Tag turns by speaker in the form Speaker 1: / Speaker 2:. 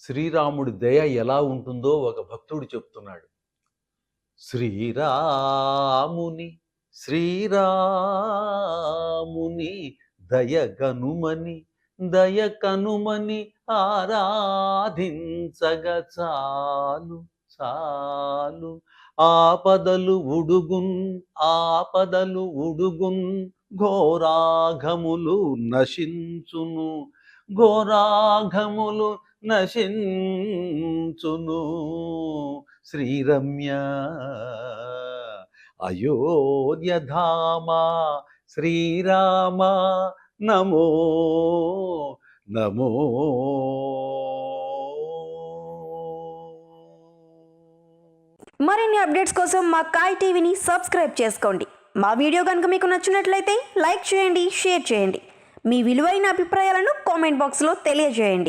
Speaker 1: శ్రీరాముడి దయ ఎలా ఉంటుందో ఒక భక్తుడు చెప్తున్నాడు. శ్రీరాముని శ్రీరాముని దయగనుమని దయకనుమని ఆరాధించగ చాలు చాలు. ఆపదలు ఉడుగున్ ఘోరాఘములు నశించును ఘోరాఘములు నశించును. శ్రీరమ్య అయోధ్యధామ శ్రీరామ నమో నమో.
Speaker 2: మరిన్ని అప్డేట్స్ కోసం మా కాయ్ టీవీని సబ్స్క్రైబ్ చేసుకోండి. మా వీడియో కనుక మీకు నచ్చినట్లయితే లైక్ చేయండి, షేర్ చేయండి. మీ విలువైన అభిప్రాయాలను కామెంట్ బాక్స్లో తెలియజేయండి.